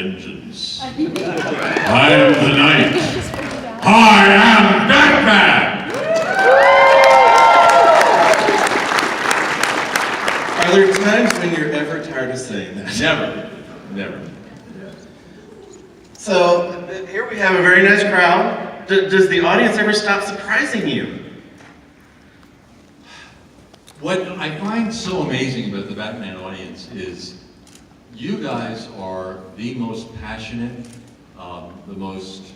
vengeance. I am the knight. I am Batman! Are there times when you're ever tired of saying that? Never. Never. So, here we have a very nice crowd. Does the audience ever stop surprising you? What I find so amazing about the Batman audience is you guys are the most passionate, the most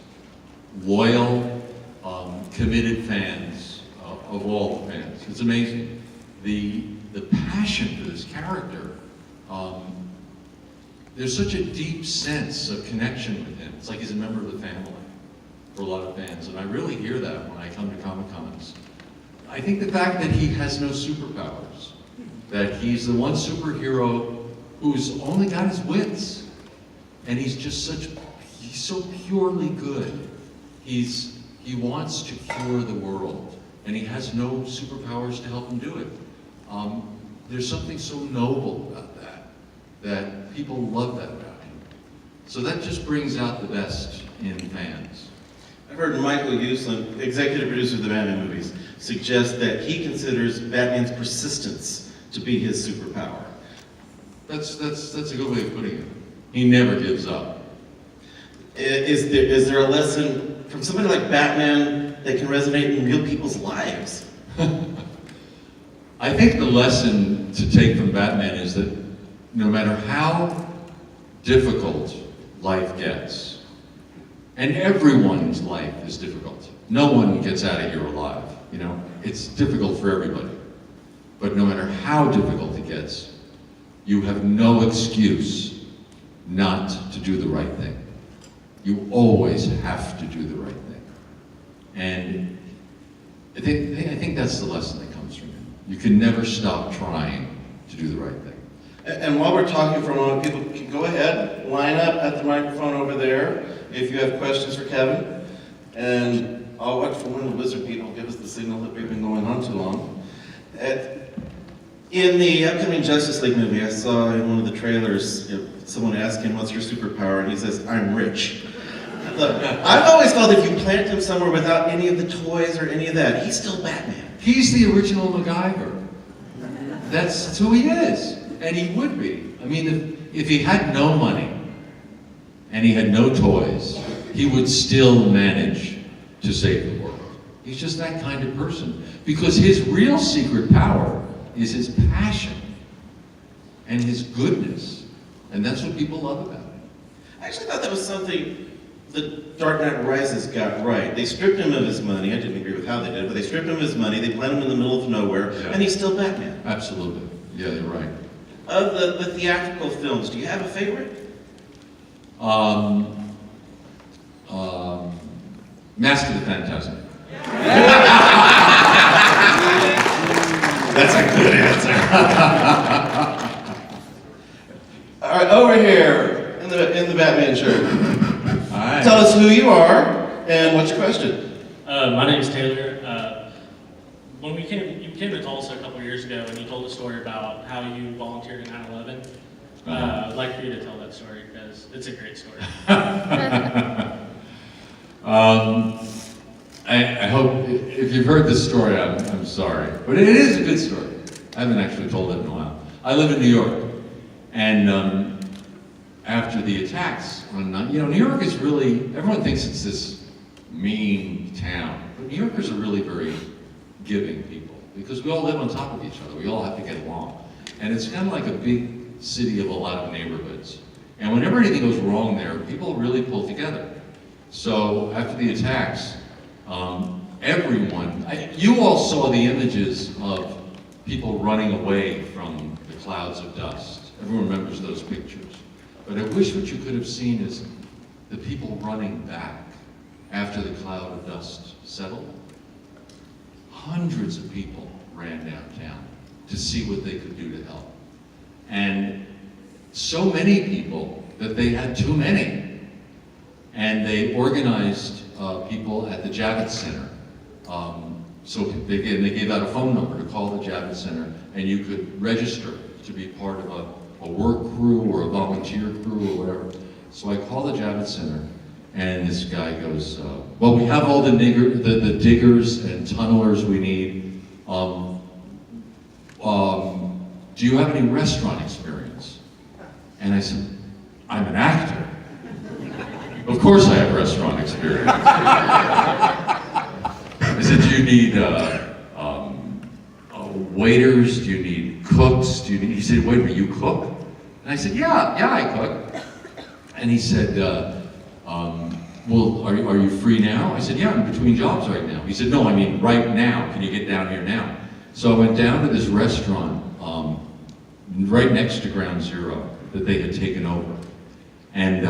loyal, committed fans of all the fans. It's amazing. The passion for this character, there's such a deep sense of connection with him. It's like he's a member of the family for a lot of fans, and I really hear that when I come to Comic-Cons. I think the fact that he has no superpowers, that he's the one superhero who's only got his wits, and he's so purely good. He wants to cure the world, and he has no superpowers to help him do it. There's something so noble about that people love that about him. So that just brings out the best in fans. I've heard Michael Uslan, executive producer of the Batman movies, suggest that he considers Batman's persistence to be his superpower. That's a good way of putting it. He never gives up. Is there a lesson from somebody like Batman that can resonate in real people's lives? I think the lesson to take from Batman is that no matter how difficult life gets, and everyone's life is difficult. No one gets out of here alive, you know? It's difficult for everybody. But no matter how difficult it gets, you have no excuse not to do the right thing. You always have to do the right thing. And I think that's the lesson that comes from him. You can never stop trying to do the right thing. And while we're talking for a moment, people can go ahead, line up at the microphone over there if you have questions for Kevin. And I'll watch for when the Wizard Pete will give us the signal that we've been going on too long. In the upcoming Justice League movie, I saw in one of the trailers, someone asked him, "What's your superpower?" And he says, "I'm rich." Look, I've always felt if you plant him somewhere without any of the toys or any of that, he's still Batman. He's the original MacGyver. That's who he is. And he would be. I mean, if he had no money and he had no toys, he would still manage to save the world. He's just that kind of person. Because his real secret power is his passion and his goodness. And that's what people love about him. I actually thought that was something that Dark Knight Rises got right. They stripped him of his money. I didn't agree with how they did it, but they stripped him of his money, they planted him in the middle of nowhere, and he's still Batman. Absolutely. Yeah, you're right. Of the theatrical films, do you have a favorite? Mask of the Phantasm. That's a good answer. All right, over here in the Batman shirt. All right. Tell us who you are and what's your question. My name is Taylor. When you came to Tulsa a couple years ago and you told a story about how you volunteered in 9/11, I'd like for you to tell that story because it's a great story. I hope, if you've heard this story, I'm sorry. But it is a good story. I haven't actually told it in a while. I live in New York, and after the attacks on New York is really, everyone thinks it's this mean town, but New Yorkers are really very giving people because we all live on top of each other. We all have to get along. And it's kind of like a big city of a lot of neighborhoods. And whenever anything goes wrong there, people really pull together. So after the attacks, you all saw the images of people running away from the clouds of dust. Everyone remembers those pictures. But I wish what you could have seen is the people running back after the cloud of dust settled. Hundreds of people ran downtown to see what they could do to help. And so many people that they had too many. And they organized people at the Javits Center. So they gave out a phone number to call the Javits Center, and you could register to be part of a work crew or a volunteer crew or whatever. So I call the Javits Center, and this guy goes, well, we have all the diggers and tunnelers we need. Do you have any restaurant experience? And I said, I'm an actor. Of course I have restaurant experience. I said, do you need waiters? Do you need cooks? He said, wait a minute, you cook? And I said, yeah, I cook. And he said, well, are you free now? I said, yeah, I'm between jobs right now. He said, no, I mean right now. Can you get down here now? So I went down to this restaurant right next to Ground Zero that they had taken over. And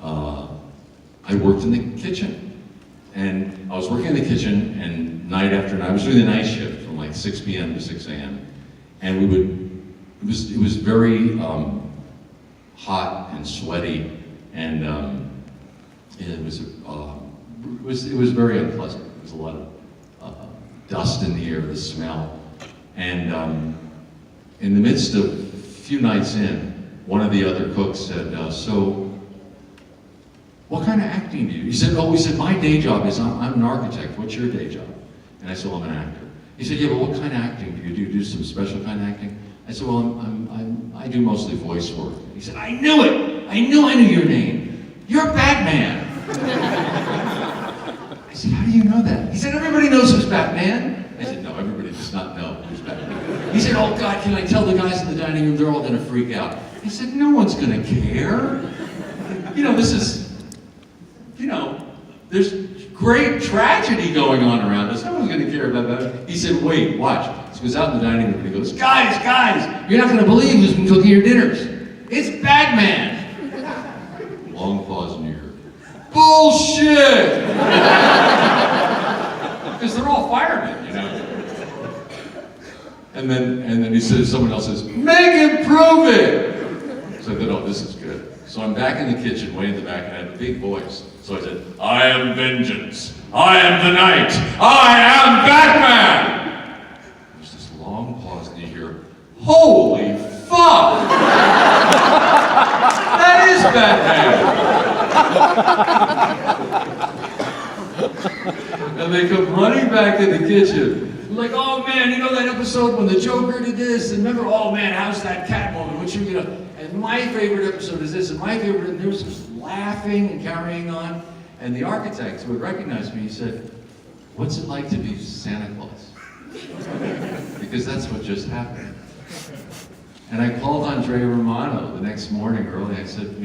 I worked in the kitchen. And I was working in the kitchen, and night after night, I was doing the night shift from like 6 p.m. to 6 a.m. And it was very hot and sweaty, and it was very unpleasant. There was a lot of dust in the air, the smell. And in the midst of a few nights in, one of the other cooks said, so what kind of acting do you do? He said, my day job is I'm an architect. What's your day job? And I said, well, I'm an actor. He said, yeah, but what kind of acting do you do? Do you do some special kind of acting? I said, well, I do mostly voice work. He said, I knew it! I knew your name. You're Batman! I said, how do you know that? He said, everybody knows who's Batman. I said, no, everybody does not know who's Batman. He said, oh God, can I tell the guys in the dining room? They're all gonna freak out. I said, no one's gonna care. This is, there's great tragedy going on around us. No one's gonna care about that. He said, wait, watch. So he goes out in the dining room and he goes, guys, you're not gonna believe who's been cooking your dinners. It's Batman. Long pause in here. Bullshit! Because they're all firemen, And then he says, someone else says, make him prove it! So I thought, oh, this is good. So I'm back in the kitchen, way in the back, and I have a big voice. So I said, I am vengeance. I am the night. I am Batman! There's this long pause, and you hear, holy fuck! That is Batman! And they come running back in the kitchen. Like, oh man, that episode when the Joker did this, and remember, oh man, how's that Catwoman? What you and my favorite episode is this, and my favorite, and there was just laughing and carrying on. And the architect who had recognized me, he said, what's it like to be Santa Claus? Because that's what just happened. And I called Andrea Romano the next morning early. I said,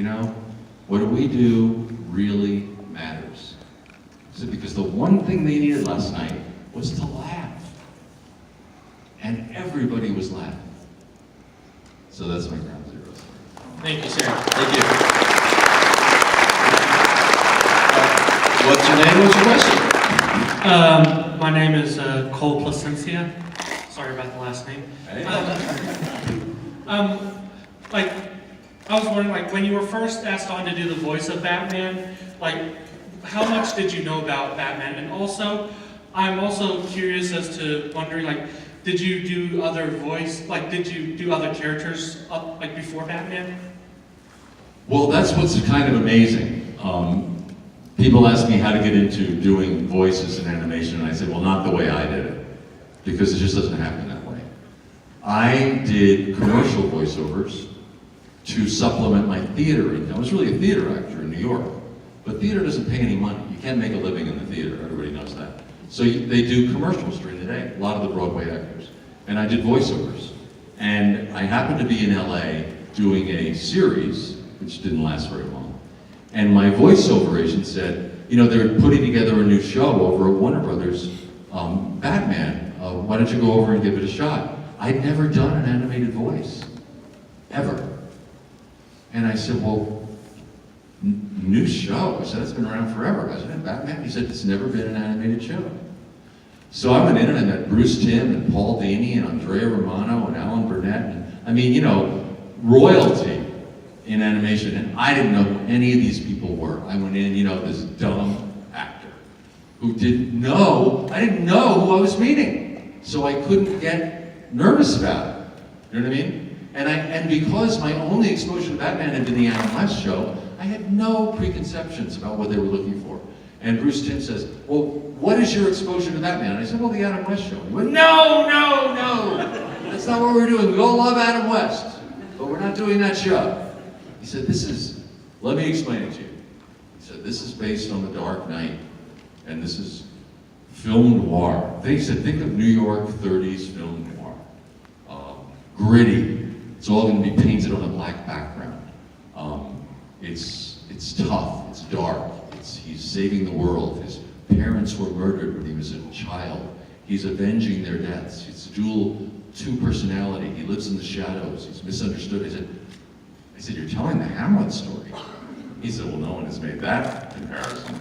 what do we do really matters. I said, because the one thing they needed last night was to laugh. And everybody was laughing. So that's my Ground Zero story. Thank you, sir. Thank you. What's your name? What's your question? My name is Cole Placencia. Sorry about the last name. Hey. I was wondering, when you were first asked on to do the voice of Batman, how much did you know about Batman? And also, I'm also curious as to wondering, did you do other did you do other characters before Batman? Well, that's what's kind of amazing. People ask me how to get into doing voices in animation, and I said, well, not the way I did it, because it just doesn't happen that way. I did commercial voiceovers to supplement my theater income. I was really a theater actor in New York, but theater doesn't pay any money. You can't make a living in the theater, everybody knows that. So they do commercials during the day, a lot of the Broadway actors. And I did voiceovers. And I happened to be in LA doing a series, which didn't last very long. And my voiceover agent said, they're putting together a new show over at Warner Brothers, Batman. Why don't you go over and give it a shot? I'd never done an animated voice, ever. And I said, well, new show? I said, it's been around forever, hasn't it, Batman? He said, it's never been an animated show. So I went in and I met Bruce Timm and Paul Dini and Andrea Romano and Alan Burnett. And, royalty in animation. And I didn't know who any of these people were. I went in, this dumb actor who I didn't know who I was meeting. So I couldn't get nervous about it. You know what I mean? And because my only exposure to Batman had been the Adam West show, I had no preconceptions about what they were looking for. And Bruce Timm says, well, what is your exposure to Batman? And I said, well, the Adam West show. He went, no, that's not what we're doing. We all love Adam West, but we're not doing that show. He said, let me explain it to you. He said, this is based on The Dark Knight, and this is film noir. He said, think of New York 30s film noir. Gritty. It's all going to be painted on a black background. It's tough, it's dark, he's saving the world. His parents were murdered when he was a child. He's avenging their deaths. It's two personality. He lives in the shadows. He's misunderstood. I said, you're telling the Hamlet story. He said, well, no one has made that comparison.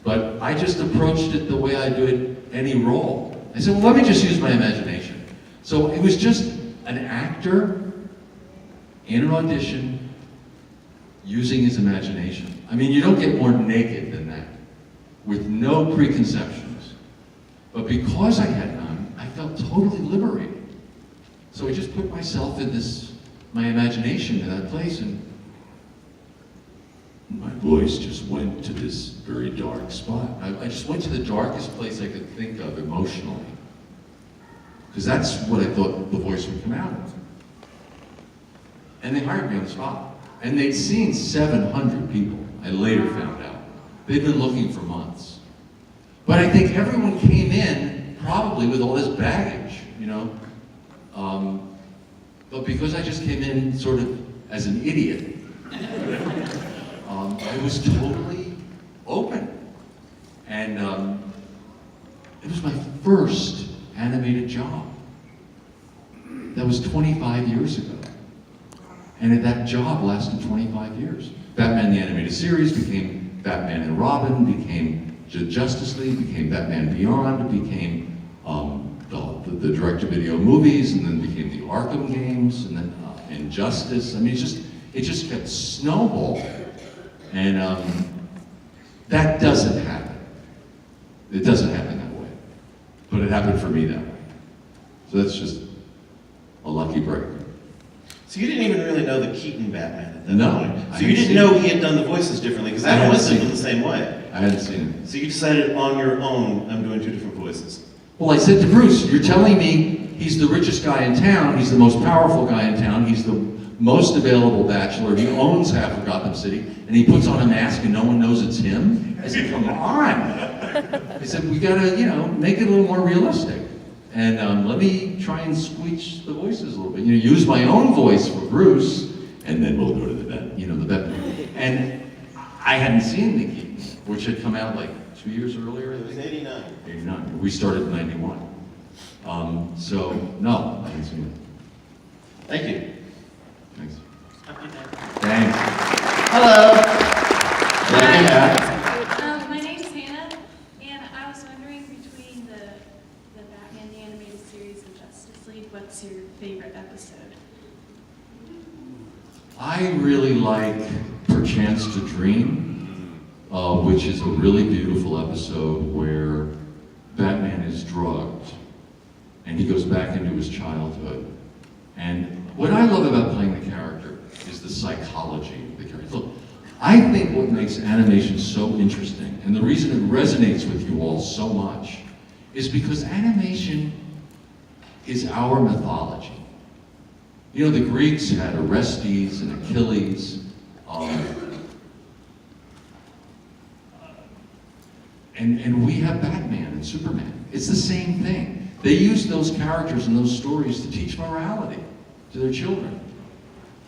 But I just approached it the way I do it any role. I said, well, let me just use my imagination. So it was just an actor in an audition using his imagination. I mean, you don't get more naked than that, with no preconceptions. But because I had none, I felt totally liberated. So I just put myself in my imagination in that place, and my voice just went to this very dark spot. I just went to the darkest place I could think of emotionally, because that's what I thought the voice would come out of. And they hired me on the spot. And they'd seen 700 people, I later found out. They'd been looking for months. But I think everyone came in probably with all this baggage, you know? But because I just came in sort of as an idiot, I was totally open. And it was my first animated job. That was 25 years ago. And that job lasted 25 years. Batman the Animated Series became Batman and Robin, became Justice League, became Batman Beyond, became the direct-to-video movies, and then became the Arkham games, and then Injustice. I mean, it just kept snowballing. And that doesn't happen. It doesn't happen that way. But it happened for me that way. So that's just a lucky break. So you didn't even really know the Keaton Batman at that No, point. I So you hadn't didn't seen know it. he had done the voices differently, because I Adam hadn't West did seen it the same way. I hadn't seen it. So you decided on your own, I'm doing two different voices. Well, I said to Bruce, you're telling me he's the richest guy in town, he's the most powerful guy in town, he's the most available bachelor, he owns half of Gotham City, and he puts on a mask and no one knows it's him? I said, come on. I said, we gotta, make it a little more realistic. And let me try and squeeze the voices a little bit. Use my own voice for Bruce, and then we'll go to the vet, the vet. And I hadn't seen the Keaton, which had come out like 2 years earlier. It was 89. 89. We started in 91. So, no, I haven't seen it. Thank you. Thanks. Happy day. Thanks. Hello. My name's Hannah, and I was wondering between the Batman the Animated Series and Justice League, what's your favorite episode? I really like Perchance to Dream, which is a really beautiful episode where Batman is drugged and he goes back into his childhood. And what I love about playing the character is the psychology of the character. Look, I think what makes animation so interesting, and the reason it resonates with you all so much, is because animation is our mythology. The Greeks had Orestes and Achilles, and we have Batman and Superman. It's the same thing. They use those characters and those stories to teach morality to their children.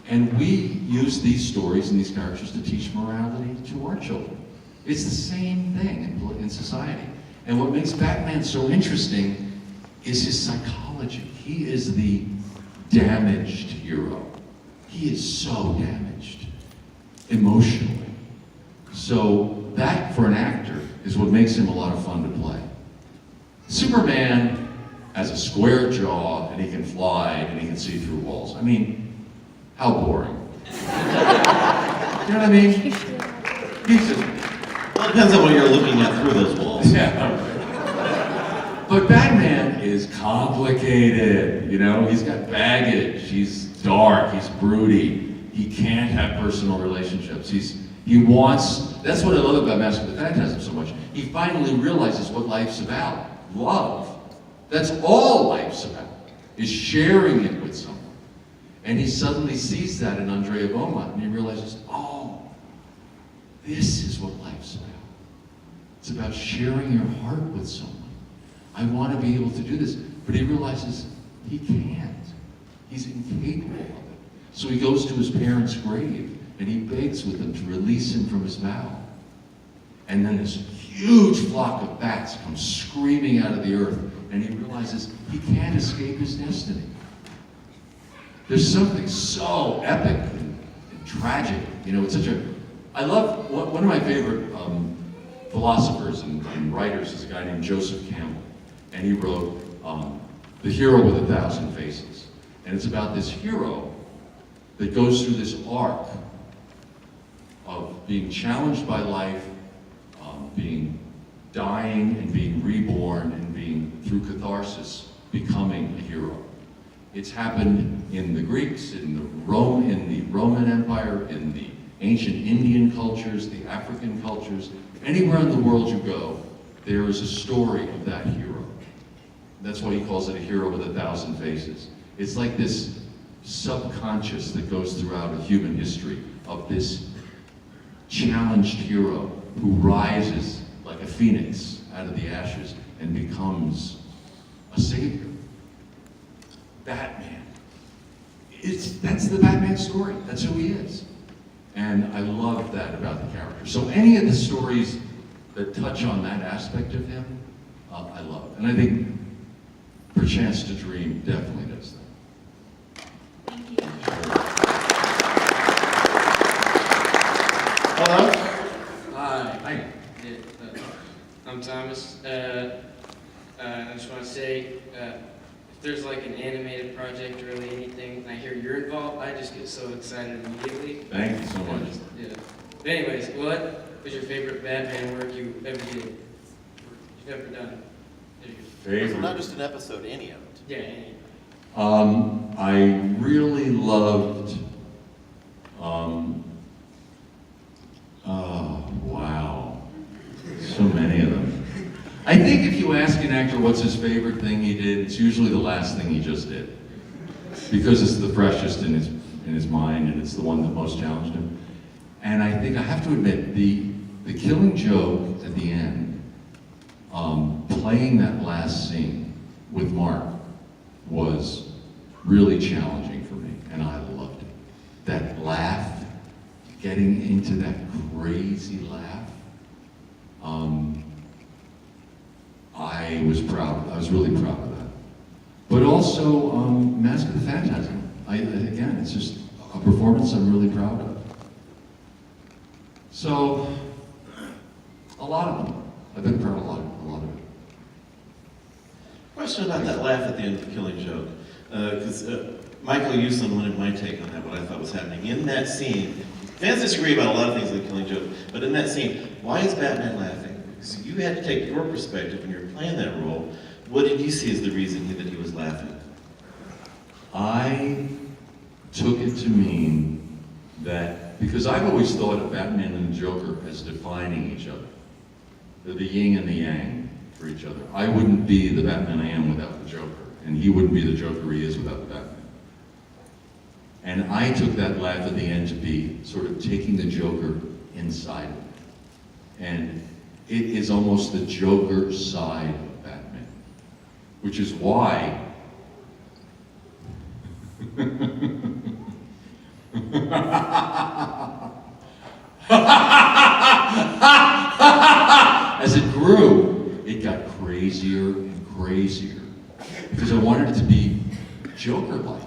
And we use these stories and these characters to teach morality to our children. It's the same thing in society. And what makes Batman so interesting is his psychology. He is the damaged hero. He is so damaged emotionally. So that, for an actor, is what makes him a lot of fun to play. Superman has a square jaw, and he can fly, and he can see through walls. I mean, how boring. You know what I mean? He's just... Well, it depends on what you're looking at through those walls. Yeah. But Batman is complicated, he's got baggage, he's dark, he's broody, he can't have personal relationships. He wants, that's what I love about Mask of the Phantasm so much. He finally realizes what life's about. Love. That's all life's about, is sharing it with someone. And he suddenly sees that in Andrea Beaumont, and he realizes, oh, this is what life's about. It's about sharing your heart with someone. I want to be able to do this. But he realizes he can't. He's incapable of it. So he goes to his parents' grave, and he begs with them to release him from his vow. And then this huge flock of bats comes screaming out of the earth, and he realizes he can't escape his destiny. There's something so epic and tragic. You know, it's such a... I love... One of my favorite philosophers and writers is a guy named Joseph Campbell. And he wrote The Hero with 1,000 Faces. And it's about this hero that goes through this arc of being challenged by life, being dying and being reborn and being, through catharsis, becoming a hero. It's happened in the Greeks, in the Roman Empire, in the ancient Indian cultures, the African cultures. Anywhere in the world you go, there is a story of that hero. That's why he calls it a hero with 1,000 faces. It's like this subconscious that goes throughout a human history of this challenged hero who rises like a phoenix out of the ashes and becomes a savior. Batman. That's the Batman story. That's who he is. And I love that about the character. So any of the stories that touch on that aspect of him, I love. And I think Perchance to Dream definitely does that. Thank you. Hello? Hi. Yeah, I'm Thomas. I just want to say, if there's like an animated project or really anything, and I hear you're involved, I just get so excited immediately. Thank you so much. Yeah. But anyways, what was your favorite Batman work you ever did? You've ever done? Favorite? Not just an episode, any of it. Yeah, any. I really loved, wow, so many of them. I think if you ask an actor what's his favorite thing he did, it's usually the last thing he just did. Because it's the freshest in his mind, and it's the one that most challenged him. And I think I have to admit, the Killing Joke at the end, playing that last scene with Mark was really challenging for me, and I loved it. That laugh, getting into that crazy laugh, I was proud. I was really proud of that. But also, Mask of the Phantasm. Again, it's just a performance I'm really proud of. So, a lot of them. I've been proud of a lot of it. Question about that laugh at the end of The Killing Joke. Because Michael Uslan wanted my take on that, what I thought was happening. In that scene, fans disagree about a lot of things in The Killing Joke, but in that scene, why is Batman laughing? Because you had to take your perspective when you were playing that role. What did you see as the reason that he was laughing? I took it to mean that, because I've always thought of Batman and the Joker as defining each other. They're the yin and the yang for each other. I wouldn't be the Batman I am without the Joker, and he wouldn't be the Joker he is without the Batman. And I took that laugh at the end to be sort of taking the Joker inside of it. And it is almost the Joker side of Batman, which is why as it grew, it got crazier and crazier, because I wanted it to be Joker-like,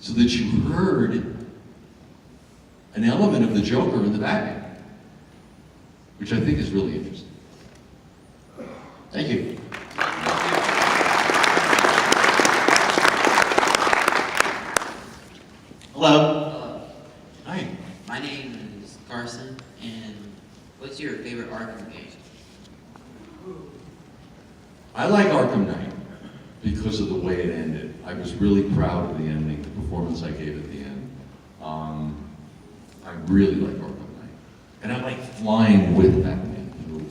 so that you heard an element of the Joker in the Batman, which I think is really interesting. Thank you. Hello? Hi. My name is Carson, and what's your favorite Arkham game? I like Arkham Knight because of the way it ended. I was really proud of the ending, the performance I gave at the end. I really like Arkham Knight. And I like flying with Batman through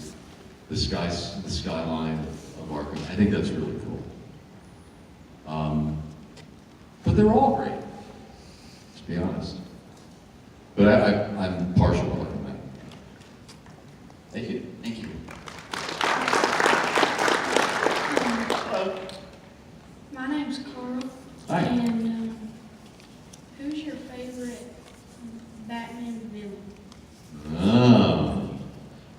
the skyline of Arkham. I think that's really cool. But they're all great, to be honest. But I'm partial to Arkham Knight. Thank you. Thank you. My name's Carl. Hi. And who's your favorite Batman villain?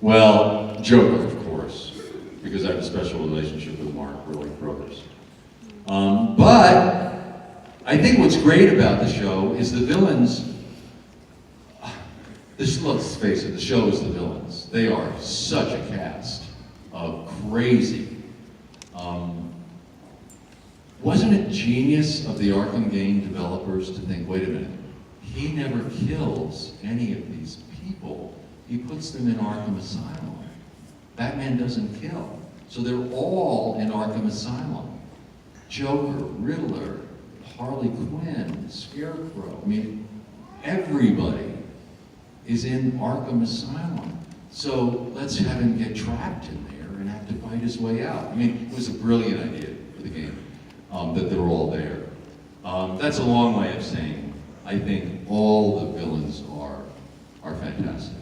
Well, Joker, of course, because I have a special relationship with Mark. We're like brothers. But I think what's great about the show is the villains. Let's face it, the show is the villains. They are such a cast of crazy. Wasn't it genius of the Arkham game developers to think, wait a minute, he never kills any of these people. He puts them in Arkham Asylum. Batman doesn't kill. So they're all in Arkham Asylum. Joker, Riddler, Harley Quinn, Scarecrow. I mean, everybody is in Arkham Asylum. So let's have him get trapped in there and have to fight his way out. I mean, it was a brilliant idea for the game, that they're all there. That's a long way of saying, I think all the villains are fantastic.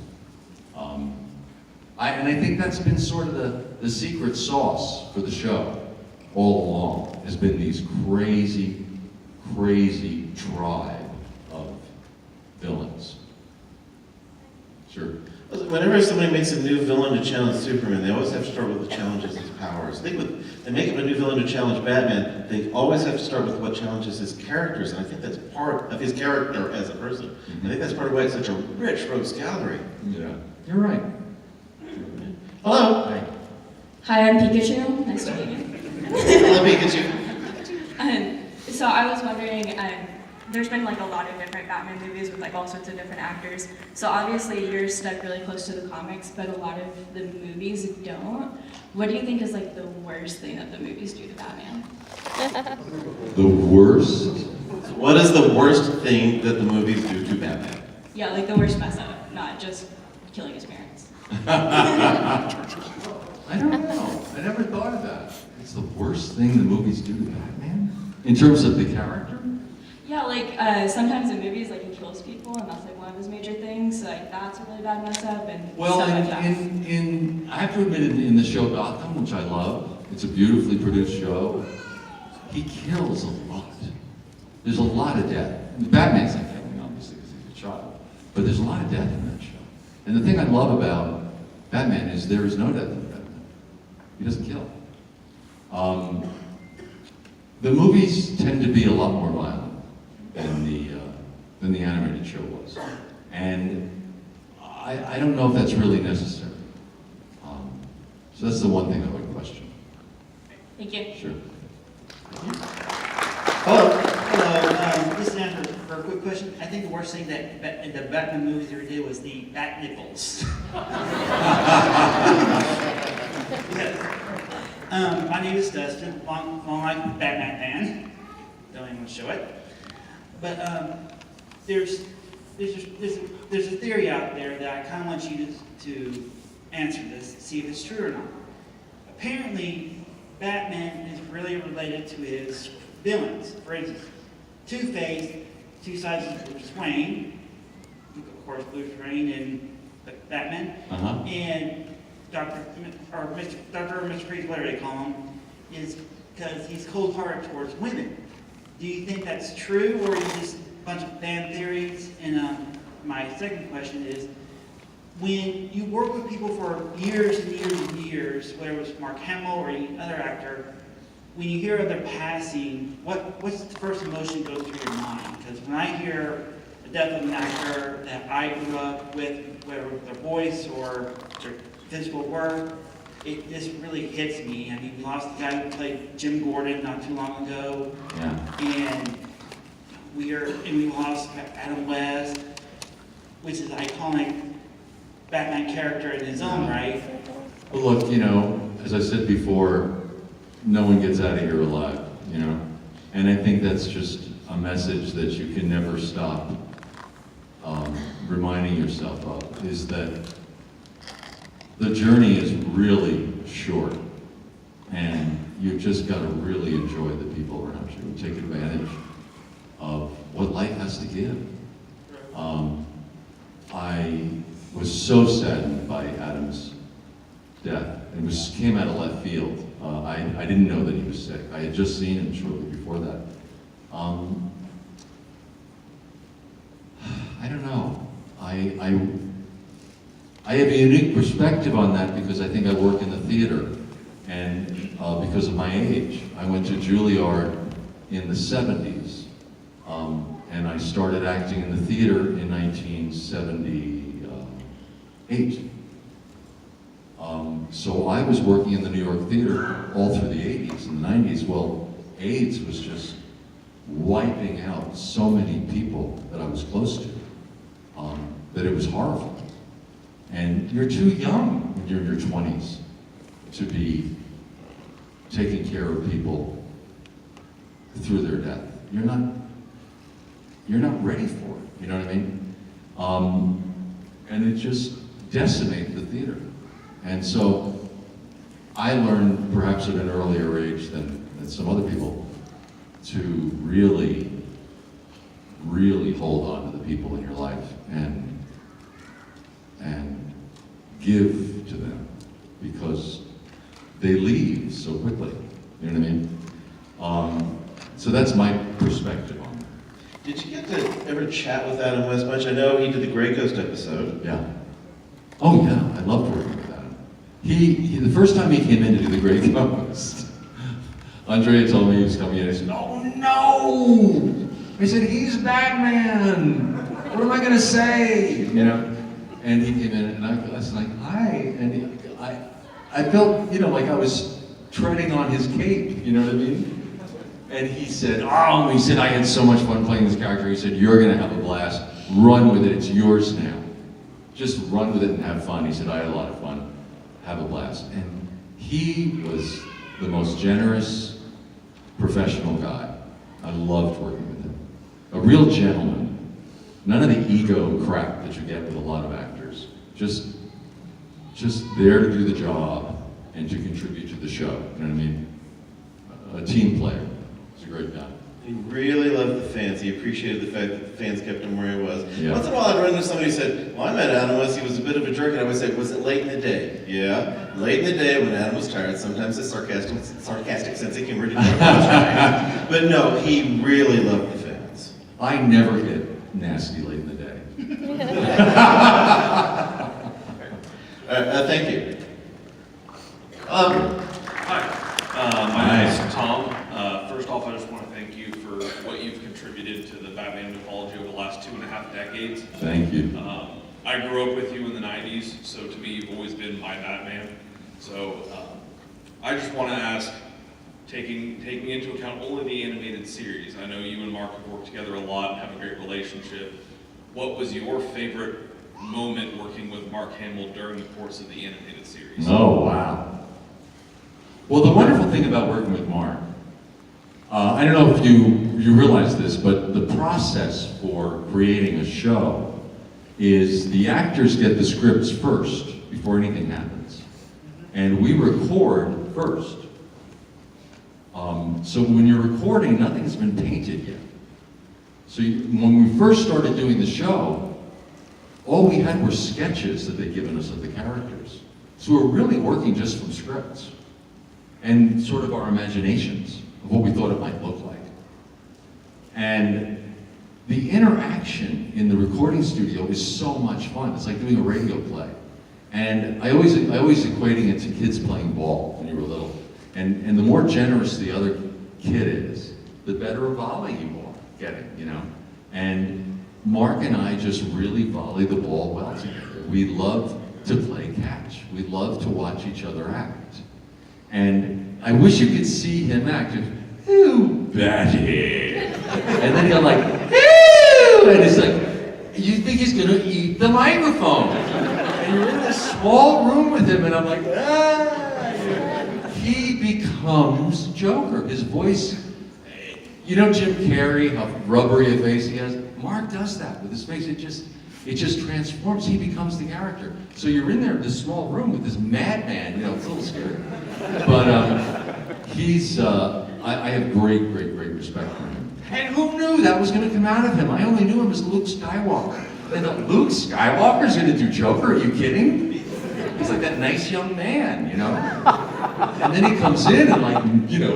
And I think that's been sort of the secret sauce for the show all along, has been these crazy, crazy tribe of villains. Sure. Whenever somebody makes a new villain to challenge Superman, they always have to start with what challenges his powers. I think when they make up a new villain to challenge Batman, they always have to start with what challenges his characters, and I think that's part of his character as a person. Mm-hmm. I think that's part of why it's such a rich rogues gallery. Yeah, you're right. Hello. Hi. Hi, I'm Pikachu. Nice to meet you. Hello, Pikachu. So I was wondering, there's been like a lot of different Batman movies with like all sorts of different actors. So obviously you're stuck really close to the comics, but a lot of the movies don't. What do you think is like the worst thing that the movies do to Batman? The worst? What is the worst thing that the movies do to Batman? Yeah, like the worst mess up, not just killing his parents. I don't know. I never thought of that. It's the worst thing the movies do to Batman? In terms of the character? Yeah, like sometimes in movies like he kills people and that's like one of his major things. So, like that's a really bad mess up and Well, stuff like that. I have to admit, in the show Gotham, which I love, it's a beautifully produced show, he kills a lot. There's a lot of death. Batman's not killing, obviously, because he's a child. But there's a lot of death in that show. And the thing I love about Batman is there is no death in Batman. He doesn't kill. The movies tend to be a lot more violent than the animated show was. And I don't know if that's really necessary. So that's the one thing I would question. Thank you. Sure. Hello. This is Andrew. For a quick question, I think the worst thing that in the Batman movies ever did was the bat nipples. My name is Dustin. Long Batman fan. Don't even want to show it. But there's a theory out there that I kind of want you to answer this, see if it's true or not. Apparently, Batman is really related to his villains. For instance, Two-Face, two sides of Bruce Wayne, of course, Bruce Wayne and Batman, and Dr. or Mr. Freeze, whatever they call him, is because he's cold-hearted towards women. Do you think that's true, or is this a bunch of fan theories? And my second question is, when you work with people for years and years and years, whether it was Mark Hamill or any other actor, when you hear of their passing, what's the first emotion that goes through your mind? Because when I hear the death of an actor that I grew up with, whether with their voice or their physical work, it just really hits me. I mean, we lost the guy who played Jim Gordon not too long ago, and we lost Adam West, which is an iconic Batman character in his own right. Well, look, as I said before, no one gets out of here alive, And I think that's just a message that you can never stop reminding yourself of, is that the journey is really short, and you've just got to really enjoy the people around you and take advantage of what life has to give. I was so saddened by Adam's death. It came out of left field. I didn't know that he was sick. I had just seen him shortly before that. I don't know. I have a unique perspective on that because I think I work in the theater, and because of my age. I went to Juilliard in the 70s, and I started acting in the theater in 1978. So I was working in the New York theater all through the 80s and the 90s. Well, AIDS was just wiping out so many people that I was close to, that it was horrible. And you're too young when you're in your 20s to be taking care of people through their death. You're not ready for it, you know what I mean? And it just decimated the theater. And so I learned, perhaps at an earlier age than some other people, to really, really hold on to the people in your life and give to them, because they leave so quickly, you know what I mean? So that's my perspective on that. Did you get to ever chat with Adam West much? I know he did the Grey Coast episode. Yeah. Oh yeah, I loved working with Adam. He the first time he came in to do the Grey Coast, Andrea told me he was coming in. I said, "Oh no!" I said, "He's Batman. What am I gonna say?" You know. And he came in, and I was like, "Hi," and I felt, you know, like I was treading on his cape. You know what I mean? And he said, "Oh," he said, "I had so much fun playing this character." He said, "You're gonna have a blast. Run with it. It's yours now. Just run with it and have fun." He said, "I had a lot of fun. Have a blast." And he was the most generous, professional guy. I loved working with him. A real gentleman. None of the ego crap that you get with a lot of actors. Just there to do the job and to contribute to the show. You know what I mean? A team player. He's a great guy. He really loved the fans. He appreciated the fact that the fans kept him where he was. Yeah. Once in a while I'd run into somebody who said, "Well, I met Adam West, he was a bit of a jerk," and I would say, "Was it late in the day?" Yeah, late in the day when Adam was tired. Sometimes the sarcastic sense of humor didn't work. But no, he really loved the fans. I never get nasty late in the day. Thank you. Hi, my name is Tom. First off, I just want to thank you for what you've contributed to the Batman mythology over the last 2.5 decades. Thank you. I grew up with you in the 90s, so to me, you've always been my Batman. So I just want to ask, taking into account only the animated series, I know you and Mark have worked together a lot and have a great relationship. What was your favorite moment working with Mark Hamill during the course of the animated series? Oh, wow. Well, the wonderful thing about working with Mark, I don't know if you realize this, but the process for creating a show is the actors get the scripts first before anything happens. And we record first. So when you're recording, nothing's been painted yet. So when we first started doing the show, all we had were sketches that they'd given us of the characters. So we're really working just from scripts and sort of our imaginations of what we thought it might look like. And the interaction in the recording studio is so much fun. It's like doing a radio play. And I always equating it to kids playing ball when you were little. And the more generous the other kid is, the better a volley you are getting, you know? And Mark and I just really volley the ball well together. We love to play catch. We love to watch each other act. And I wish you could see him act. "Ooh, Betty." And then he'll like, "Ooh," and it's like, you think he's gonna eat the microphone. And you're in this small room with him, and I'm like, ah. He becomes Joker. His voice, You know Jim Carrey, how rubbery a face he has? Mark does that with his face. It just transforms. He becomes the character. So you're in there in this small room with this madman. You know, it's a little scary. But he's. I have great respect for him. And who knew that was going to come out of him? I only knew him as Luke Skywalker. I thought, Luke Skywalker's going to do Joker? Are you kidding? He's like that nice young man, you know? And then he comes in and like, you know,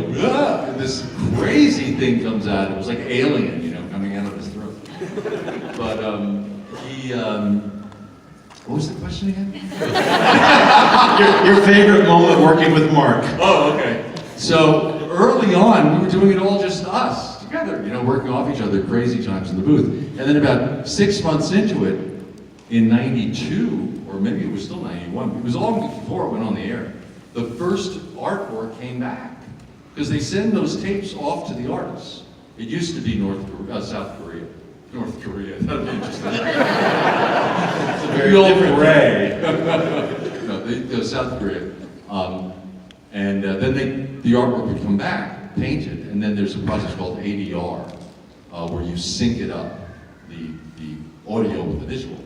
and this crazy thing comes out. It was like Alien, you know, coming out of his throat. But what was the question again? Your favorite moment working with Mark. Oh, okay. So early on, we were doing it all just us, together, you know, working off each other, crazy times in the booth. And then about 6 months into it, in 92, or maybe it was still 91, it was long before it went on the air, the first artwork came back. Because they send those tapes off to the artists. It used to be South Korea. North Korea, that'd be interesting. It's a very different Ray. No, they go South Korea. And then the artwork would come back, painted, and then there's a process called ADR, where you sync it up, the audio with the visual.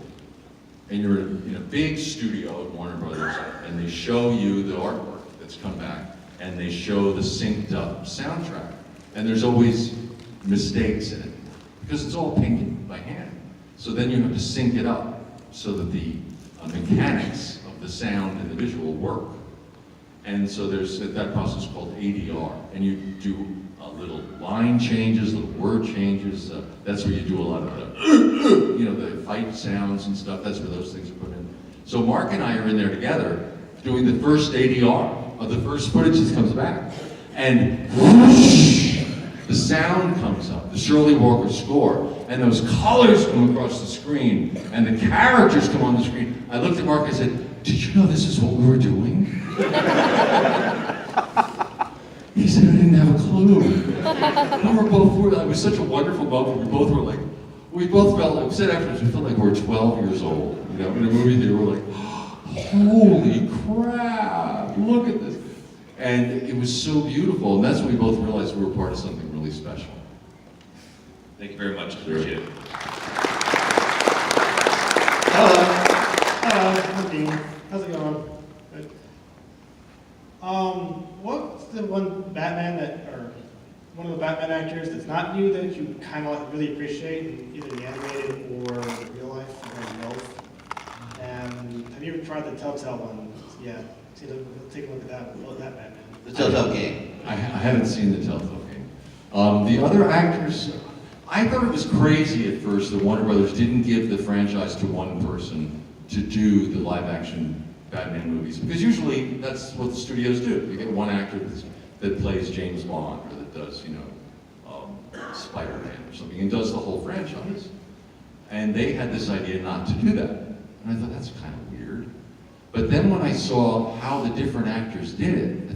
And you're in a big studio at Warner Brothers, and they show you the artwork that's come back, and they show the synced up soundtrack. And there's always mistakes in it, because it's all painted by hand. So then you have to sync it up so that the mechanics of the sound and the visual work. And so there's that process called ADR, and you do little line changes, little word changes. That's where you do a lot of the, you know, the fight sounds and stuff. That's where those things are put in. So Mark and I are in there together doing the first ADR of the first footage that comes back, and whoosh, the sound comes up, the Shirley Walker score, and those colors come across the screen, and the characters come on the screen. I looked at Mark and I said, "Did you know this is what we were doing?" He said, "I didn't have a clue." It was such a wonderful moment. We both felt like, we said afterwards, we felt like we were 12 years old. You know, in a movie theater, we're like, holy crap, look at this. And it was so beautiful, and that's when we both realized we were part of something really special. Thank you very much, appreciate it. Hello. I'm Dean. How's it going? Good. What's the one Batman or one of the Batman actors that's not you that you kind of really appreciate, in either the animated or real life, or both? And have you ever tried the Telltale one? Yeah, take a look at that. What that Batman? The Telltale Game. I haven't seen the Telltale Game. The other actors, I thought it was crazy at first that Warner Brothers didn't give the franchise to one person to do the live-action Batman movies, because usually that's what the studios do. You get one actor that plays James Bond, or that does, you know, Spider-Man or something, and does the whole franchise. And they had this idea not to do that. And I thought, that's kind of weird. But then when I saw how the different actors did it,